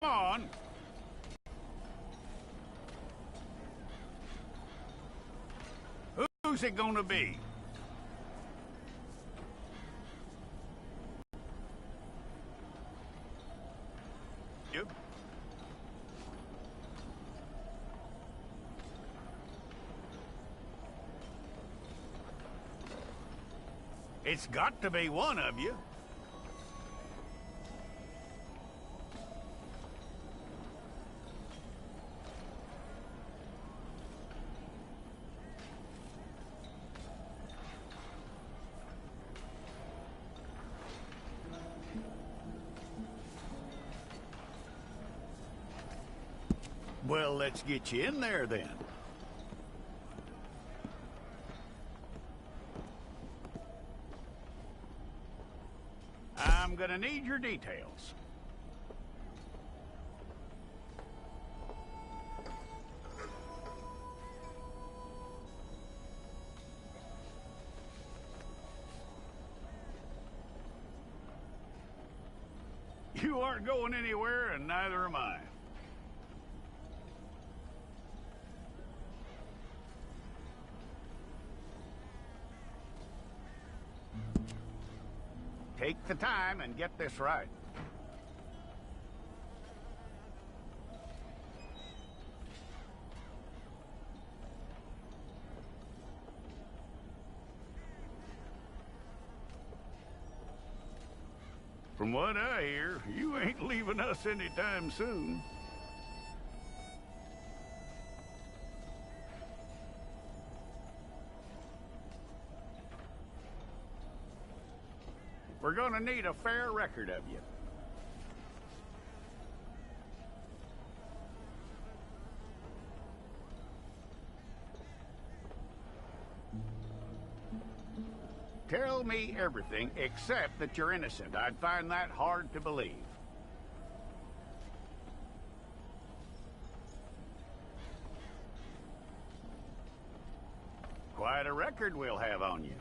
on. Who's it gonna be? Yep. It's got to be one of you. Well, let's get you in there then. I'm gonna need your details. You aren't going anywhere, and neither am I. Take the time and get this right. From what I hear, you ain't leaving us anytime soon. We're gonna need a fair record of you. Tell me everything except that you're innocent. I'd find that hard to believe. Quite a record we'll have on you.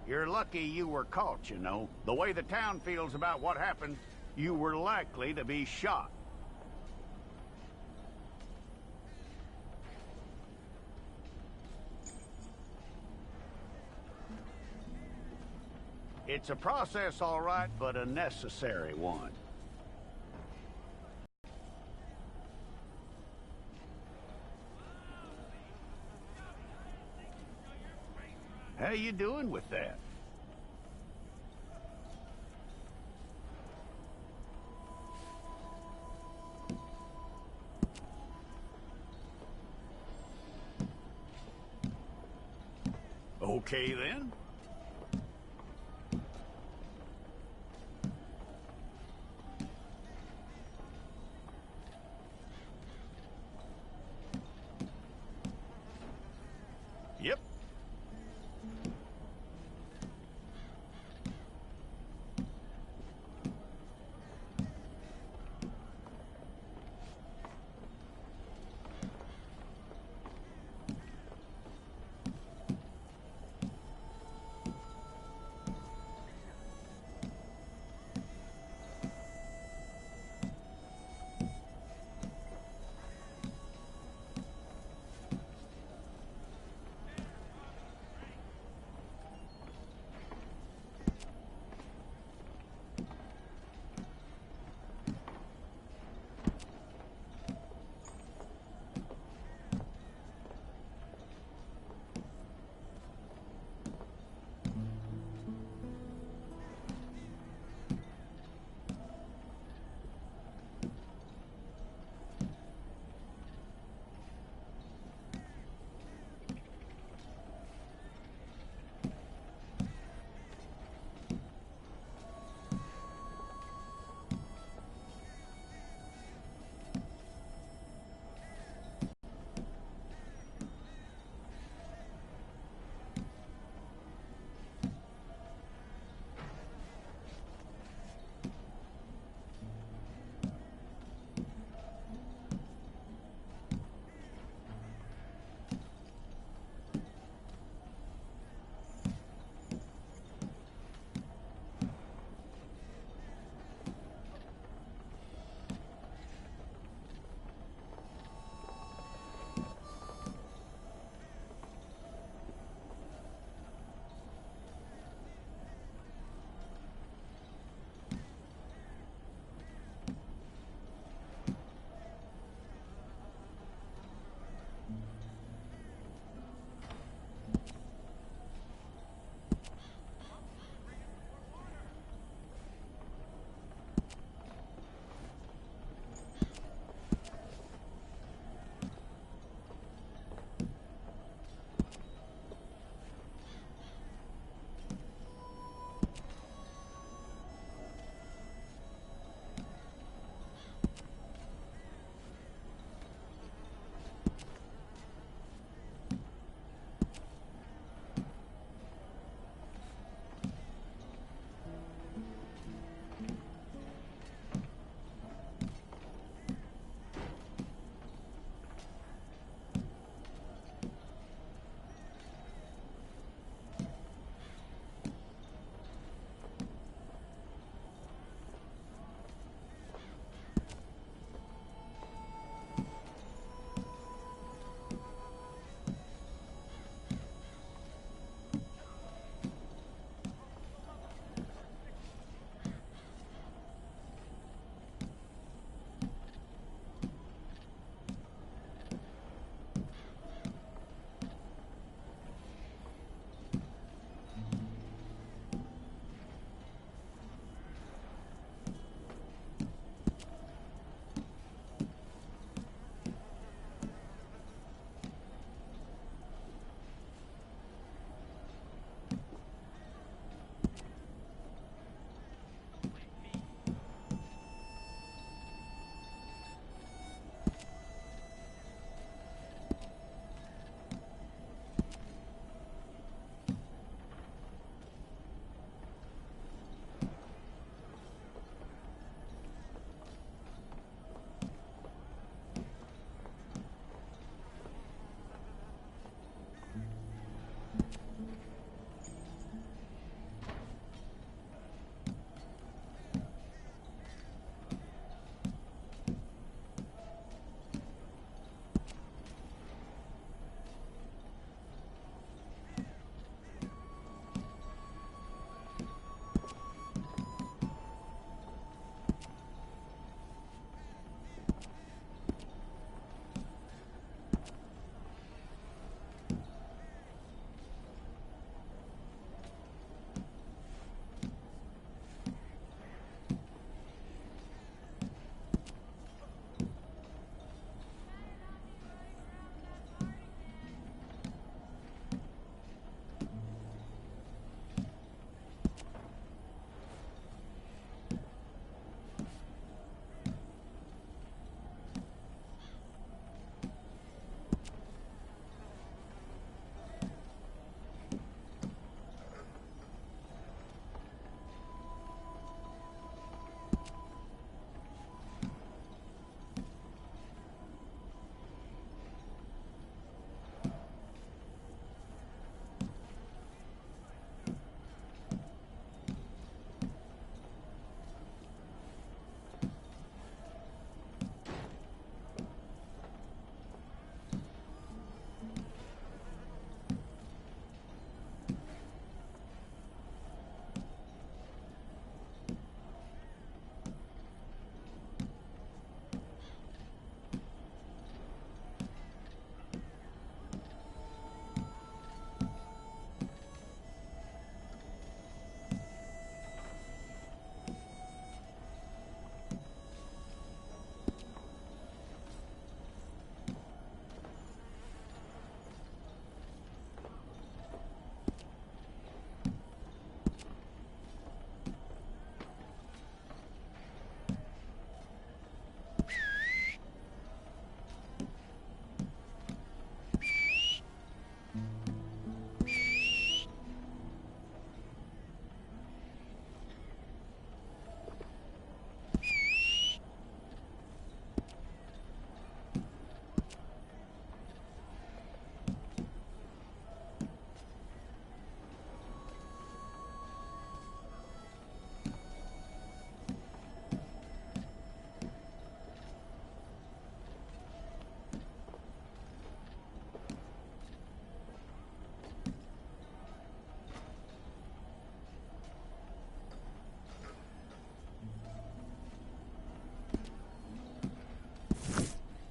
You're lucky you were caught, you know. The way the town feels about what happened, you were likely to be shot. It's a process, all right, but a necessary one. How you doing with that? Okay, then. Yep.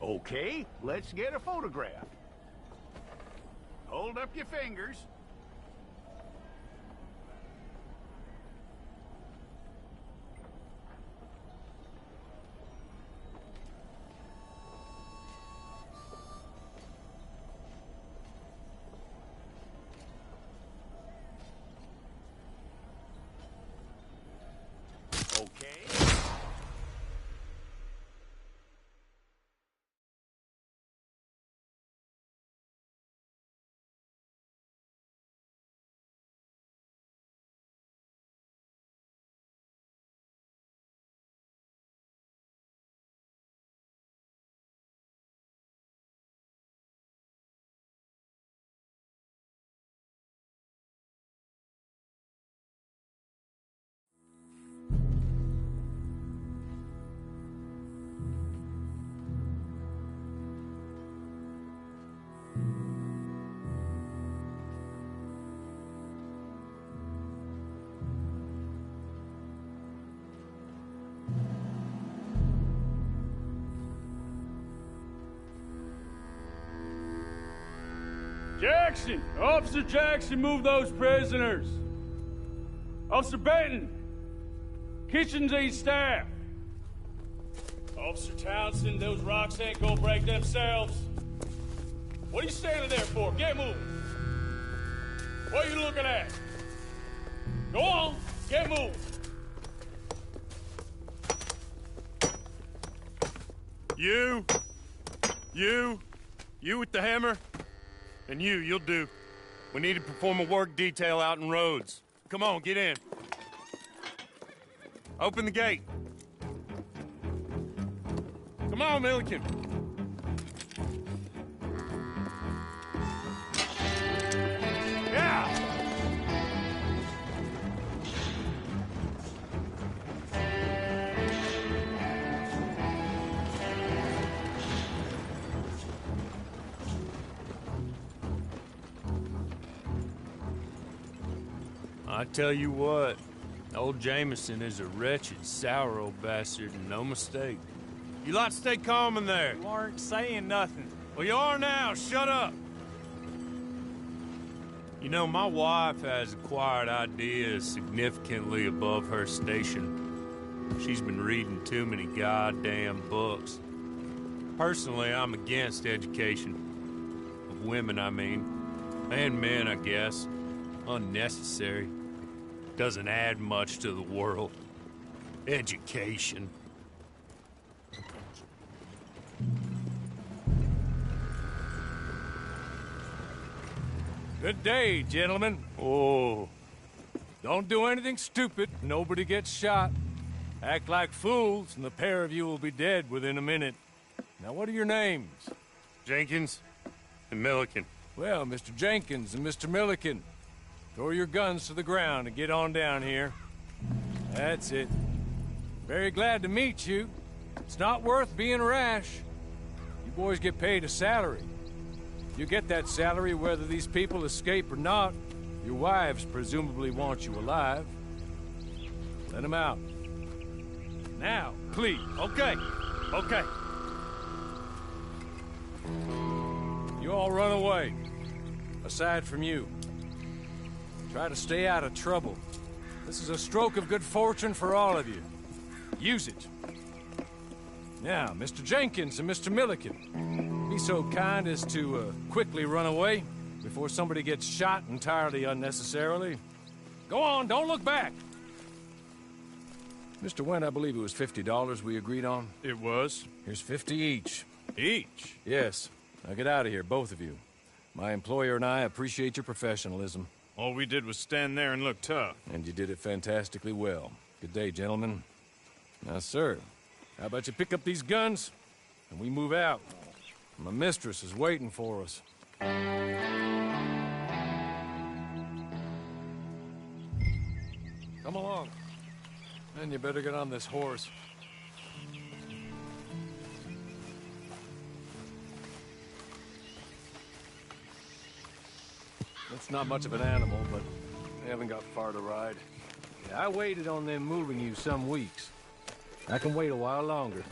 Okay, let's get a photograph. Hold up your fingers. Okay. Jackson! Officer Jackson, move those prisoners! Officer Benton! Kitchens aid staff! Officer Townsend, those rocks ain't gonna break themselves. What are you standing there for? Get moving! What are you looking at? Go on, get moving! You with the hammer? And you'll do. We need to perform a work detail out in Rhodes. Come on, get in. Open the gate. Come on, Milliken. Yeah! I tell you what, old Jameson is a wretched, sour old bastard, and no mistake. You lot stay calm in there. You aren't saying nothing. Well, you are now. Shut up. You know, my wife has acquired ideas significantly above her station. She's been reading too many goddamn books. Personally, I'm against education. Of women, I mean. And men, I guess. Unnecessary. Doesn't add much to the world. Education. Good day, gentlemen. Oh. Don't do anything stupid. Nobody gets shot. Act like fools, and the pair of you will be dead within a minute. Now, what are your names? Jenkins and Milliken. Well, Mr. Jenkins and Mr. Milliken, throw your guns to the ground and get on down here. That's it. Very glad to meet you. It's not worth being rash. You boys get paid a salary. You get that salary whether these people escape or not. Your wives presumably want you alive. Let them out. Now, please. Okay. You all run away. Aside from you. Try to stay out of trouble. This is a stroke of good fortune for all of you. Use it. Now, Mr. Jenkins and Mr. Milliken, be so kind as to quickly run away before somebody gets shot entirely unnecessarily. Go on, don't look back. Mr. Wendt, I believe it was $50 we agreed on. It was. Here's 50 each. Each? Yes. Now get out of here, both of you. My employer and I appreciate your professionalism. All we did was stand there and look tough. And you did it fantastically well. Good day, gentlemen. Now, sir, how about you pick up these guns, and we move out? My mistress is waiting for us. Come along. Then you better get on this horse. It's not much of an animal, but they haven't got far to ride. Yeah, I waited on them moving you some weeks. I can wait a while longer.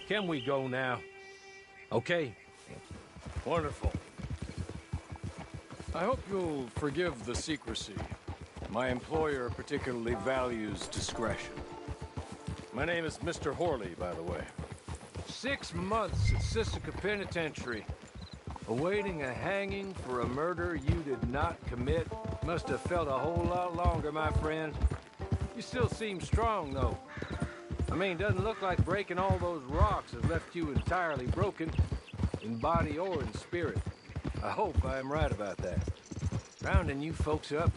Can we go now? Okay. Wonderful. I hope you'll forgive the secrecy. My employer particularly values discretion. My name is Mr. Horley, by the way. 6 months at Sisika Penitentiary, awaiting a hanging for a murder you did not commit. Must have felt a whole lot longer, my friend. You still seem strong, though. I mean, doesn't look like breaking all those rocks has left you entirely broken, in body or in spirit. I hope I am right about that. Rounding you folks up,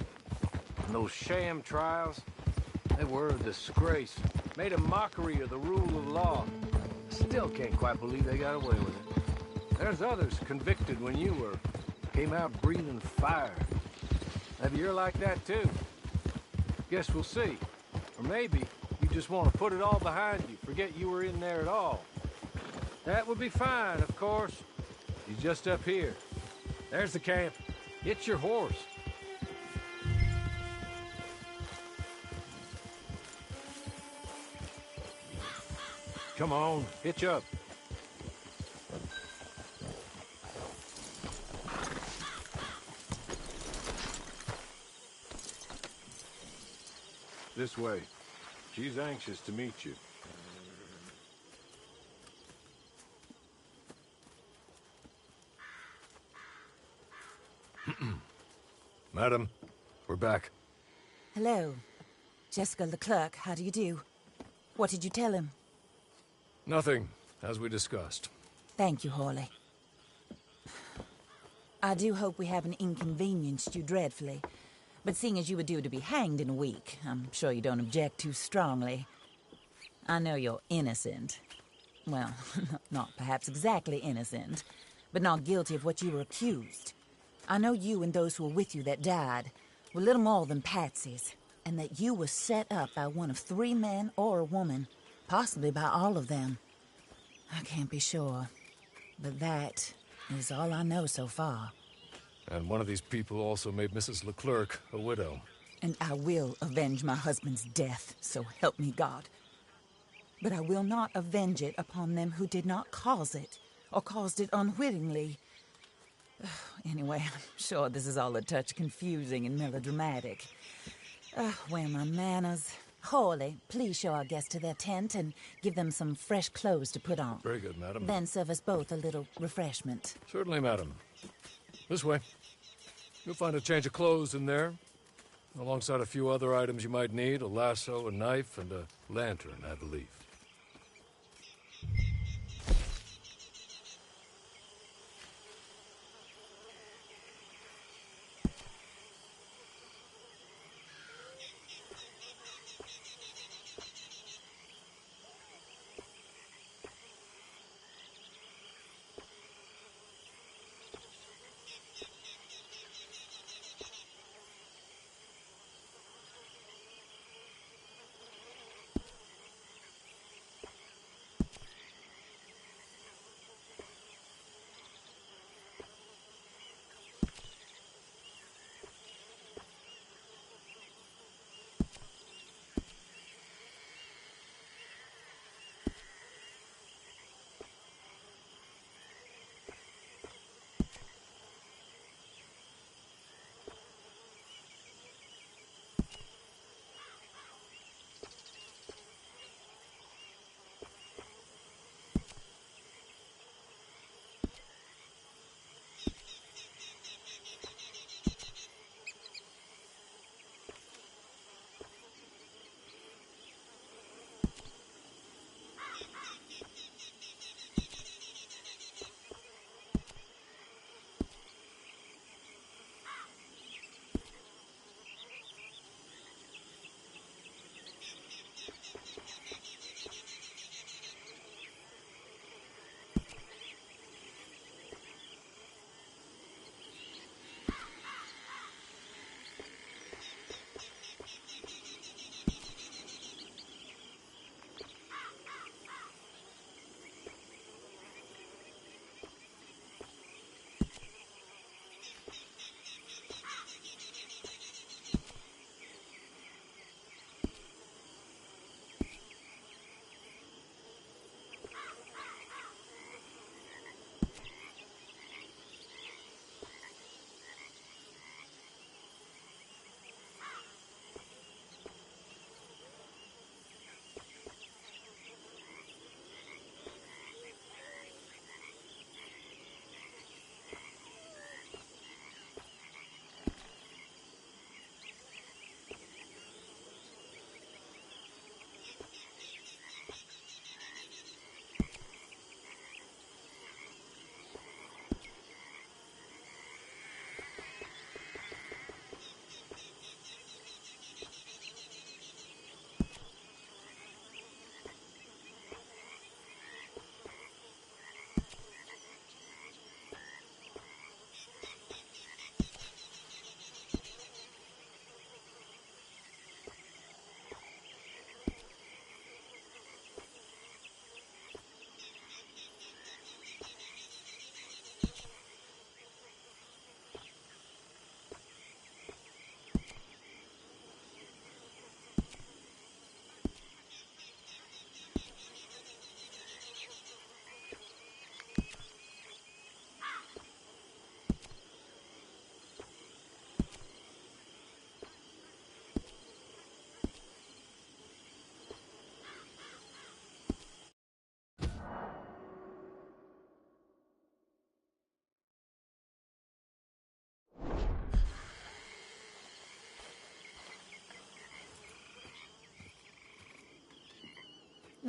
and those sham trials, they were a disgrace. Made a mockery of the rule of law. Still can't quite believe they got away with it. There's others convicted when you were. Came out breathing fire. Maybe you're like that too. Guess we'll see. Or maybe you just want to put it all behind you, forget you were in there at all. That would be fine, of course. He's just up here. There's the camp. Get your horse. Come on, hitch up. This way. She's anxious to meet you. Madam, we're back. Hello. Jessica Leclerc, how do you do? What did you tell him? Nothing, as we discussed. Thank you, Horley. I do hope we haven't inconvenienced you dreadfully. But seeing as you were due to be hanged in a week, I'm sure you don't object too strongly. I know you're innocent. Well, not perhaps exactly innocent, but not guilty of what you were accused. I know you and those who were with you that died were little more than patsies, and that you were set up by one of 3 men or a woman, possibly by all of them. I can't be sure, but that is all I know so far. And one of these people also made Mrs. Leclerc a widow. And I will avenge my husband's death, so help me God. But I will not avenge it upon them who did not cause it, or caused it unwittingly. Anyway, I'm sure this is all a touch confusing and melodramatic. Where are my manners? Horley, please show our guests to their tent and give them some fresh clothes to put on. Very good, madam. Then serve us both a little refreshment. Certainly, madam. This way. You'll find a change of clothes in there, alongside a few other items you might need, a lasso, a knife, and a lantern, I believe.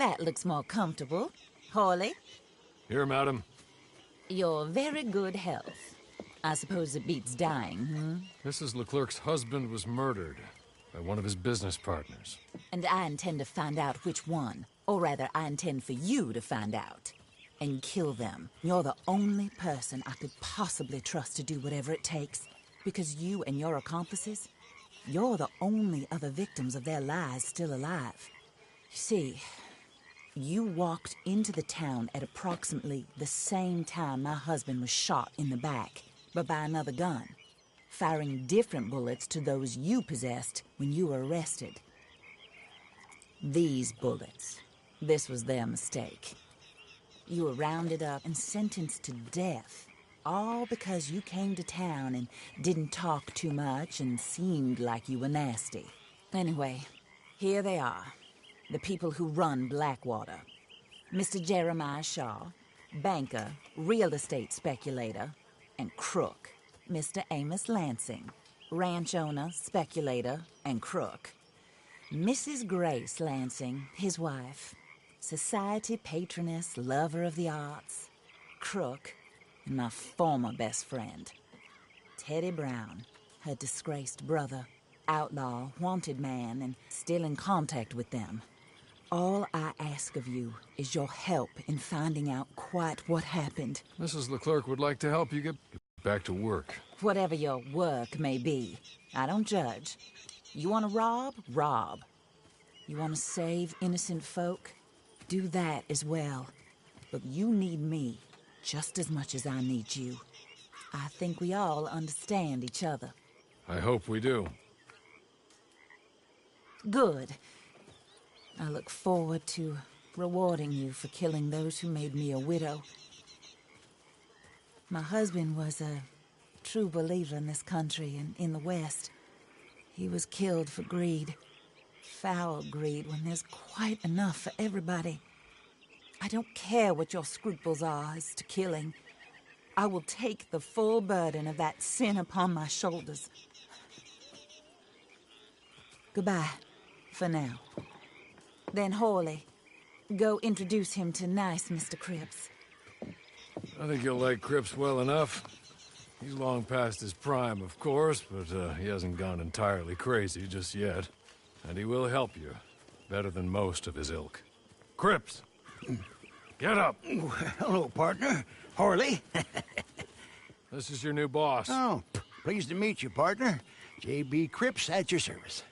That looks more comfortable. Hawley, Here, madam. your very good health. I suppose it beats dying, hmm? Mrs. Leclerc's husband was murdered by one of his business partners. And I intend to find out which one. Or rather, I intend for you to find out. And kill them. You're the only person I could possibly trust to do whatever it takes. Because you and your accomplices, you're the only other victims of their lies still alive. You see, you walked into the town at approximately the same time my husband was shot in the back, but by another gun, firing different bullets to those you possessed when you were arrested. These bullets, this was their mistake. You were rounded up and sentenced to death, all because you came to town and didn't talk too much and seemed like you were nasty. Anyway, here they are, the people who run Blackwater. Mr. Jeremiah Shaw, banker, real estate speculator, and crook. Mr. Amos Lansing, ranch owner, speculator, and crook. Mrs. Grace Lansing, his wife, society patroness, lover of the arts, crook, and my former best friend. Teddy Brown, her disgraced brother, outlaw, wanted man, and still in contact with them. All I ask of you is your help in finding out quite what happened. Mrs. Leclerc would like to help you get back to work. Whatever your work may be, I don't judge. You want to rob? Rob. You want to save innocent folk? Do that as well. But you need me just as much as I need you. I think we all understand each other. I hope we do. Good. I look forward to rewarding you for killing those who made me a widow. My husband was a true believer in this country and in the West. He was killed for greed. Foul greed when there's quite enough for everybody. I don't care what your scruples are as to killing. I will take the full burden of that sin upon my shoulders. Goodbye, for now. Then Hawley, go introduce him to nice Mr. Cripps. I think you'll like Cripps well enough. He's long past his prime, of course, but he hasn't gone entirely crazy just yet. And he will help you, better than most of his ilk. Cripps! Get up! Hello, partner. Harley. This is your new boss. Oh, pleased to meet you, partner. J.B. Cripps at your service.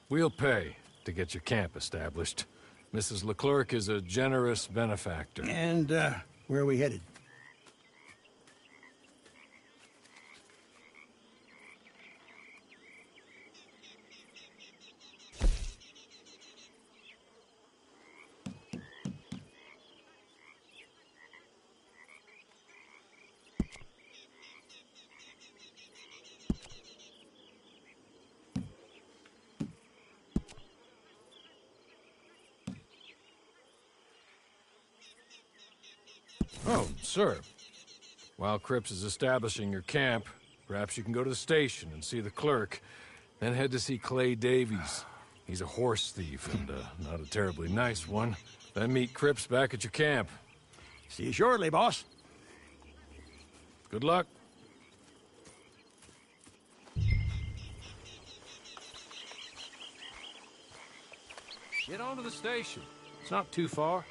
We'll pay to get your camp established. Mrs. Leclerc is a generous benefactor. And, where are we headed? Oh, sir. While Cripps is establishing your camp, perhaps you can go to the station and see the clerk, then head to see Clay Davies. He's a horse thief and not a terribly nice one. Then meet Cripps back at your camp. See you shortly, boss. Good luck. Get on to the station. It's not too far.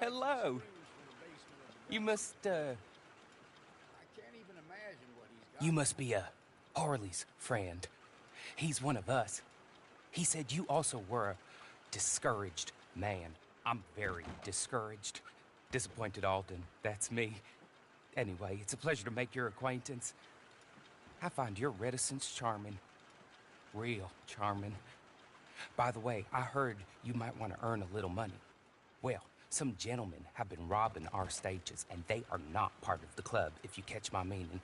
hello. You must, You must be Harley's friend. He's one of us. He said you also were a discouraged man. I'm very discouraged. Disappointed Alden, that's me. Anyway, it's a pleasure to make your acquaintance. I find your reticence charming. Real charming. By the way, I heard you might want to earn a little money. Well, some gentlemen have been robbing our stages, and they are not part of the club, if you catch my meaning.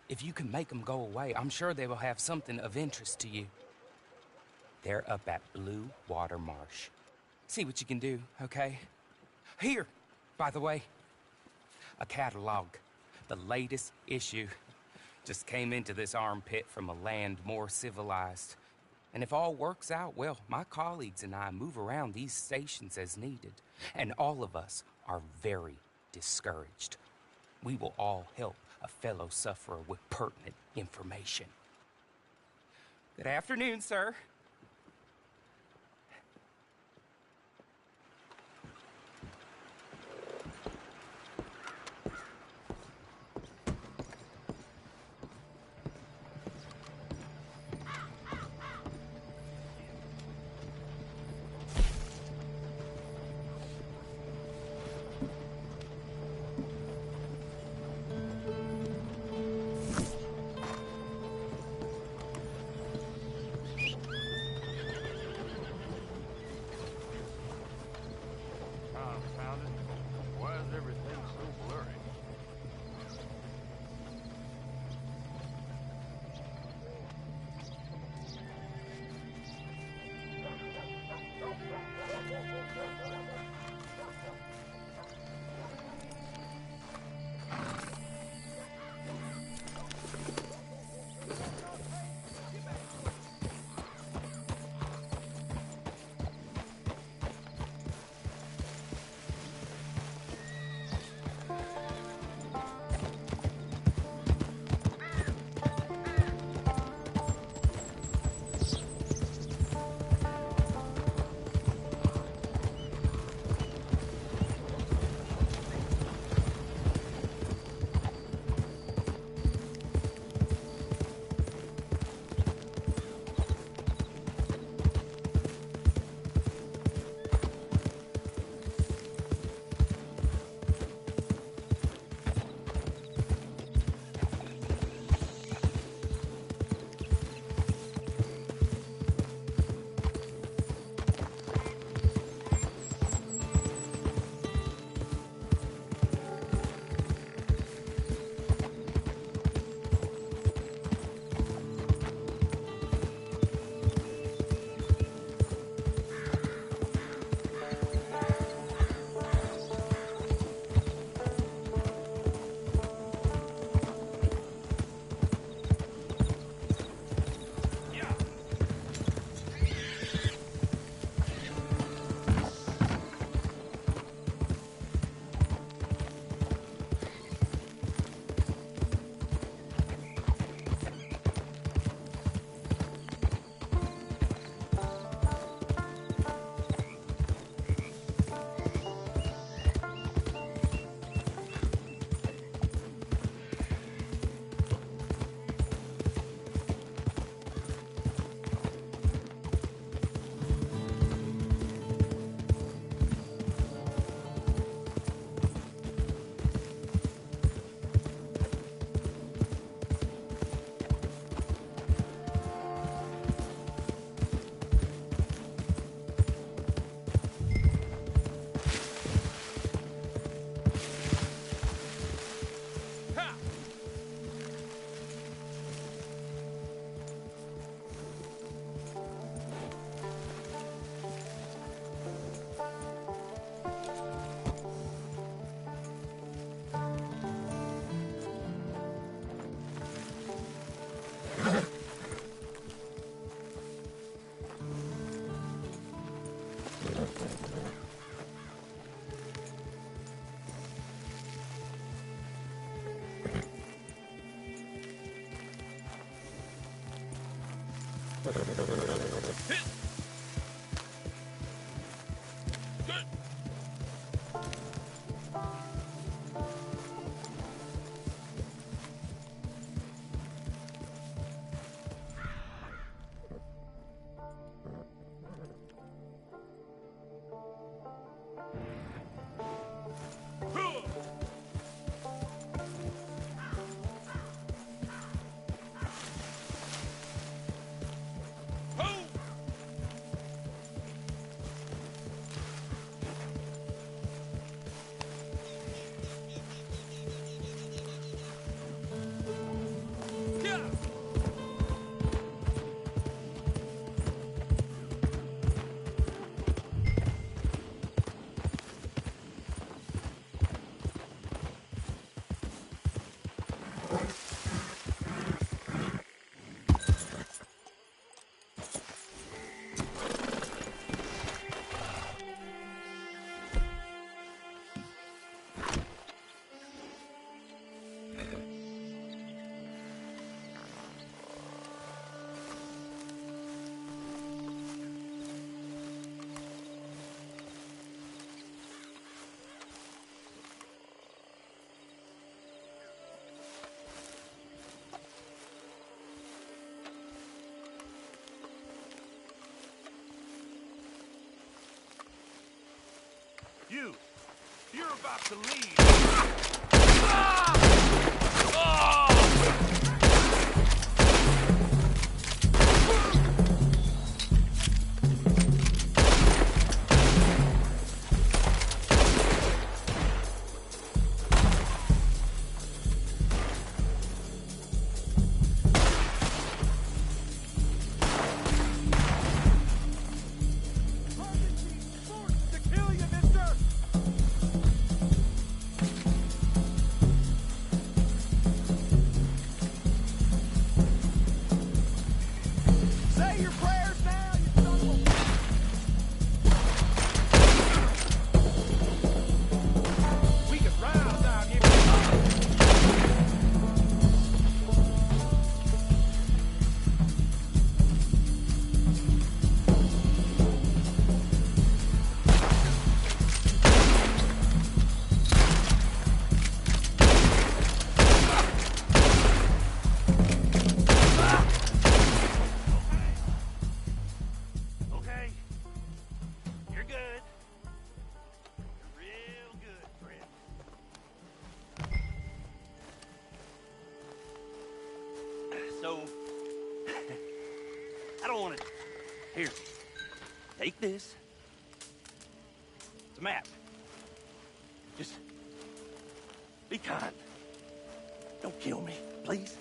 If you can make them go away, I'm sure they will have something of interest to you. They're up at Blue Water Marsh. See what you can do, okay? Here, by the way, a catalog. The latest issue. Just came into this armpit from a land more civilized. And if all works out, well, my colleagues and I move around these stations as needed. And all of us are very discouraged. We will all help a fellow sufferer with pertinent information. Good afternoon, sir. Why is everything so blurry? You're about to leave. So, I don't want to... Here, take this. It's a map. Just be kind. Don't kill me, please.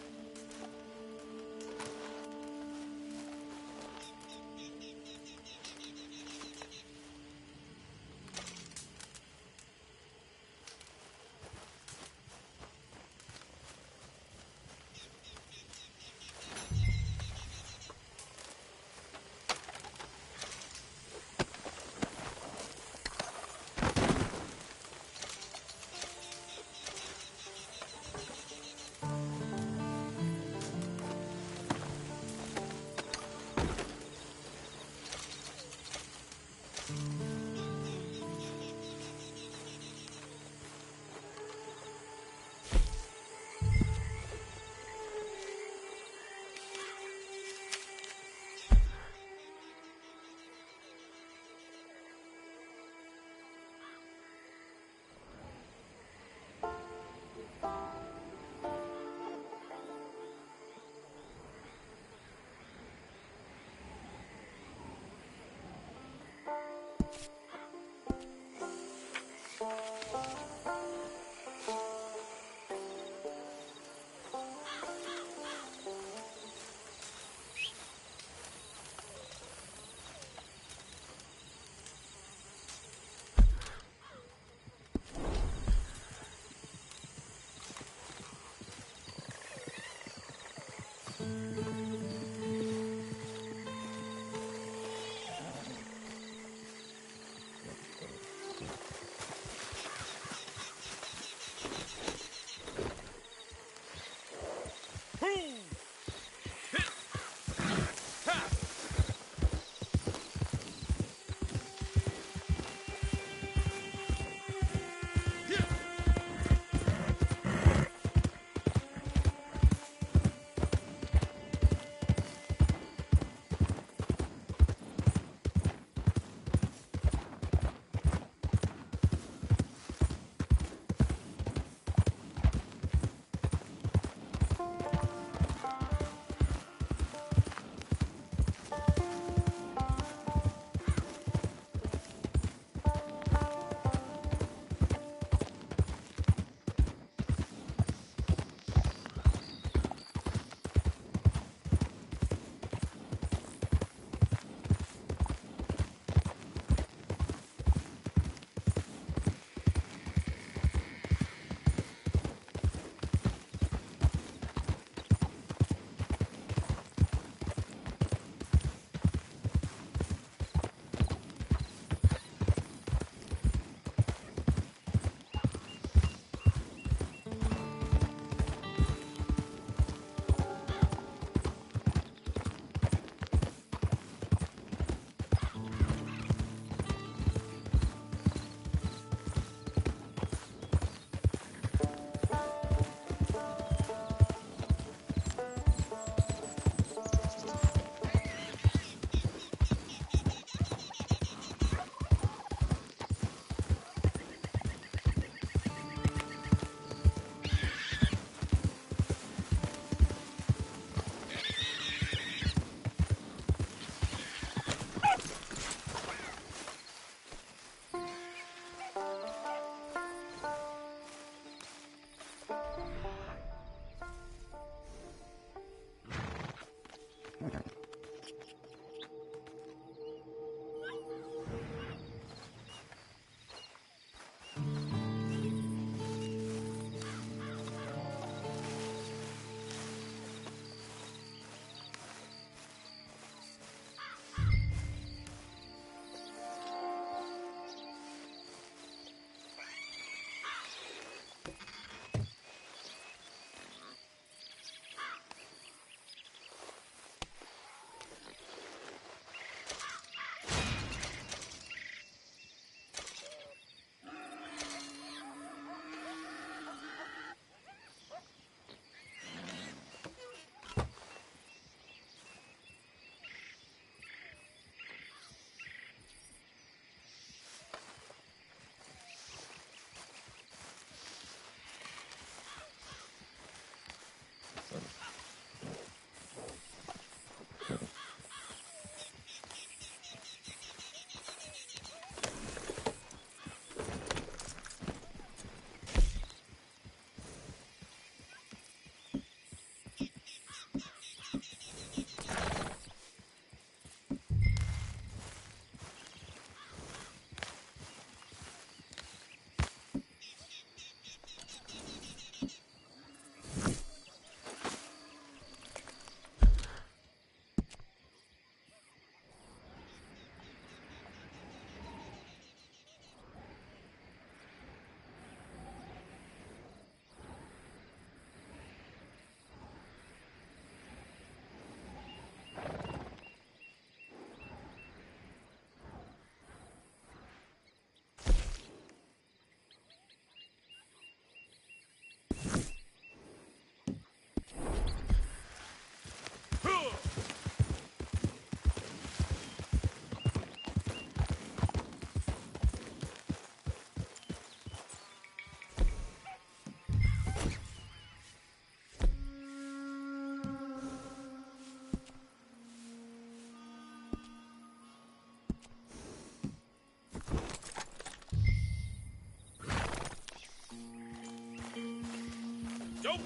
Nope.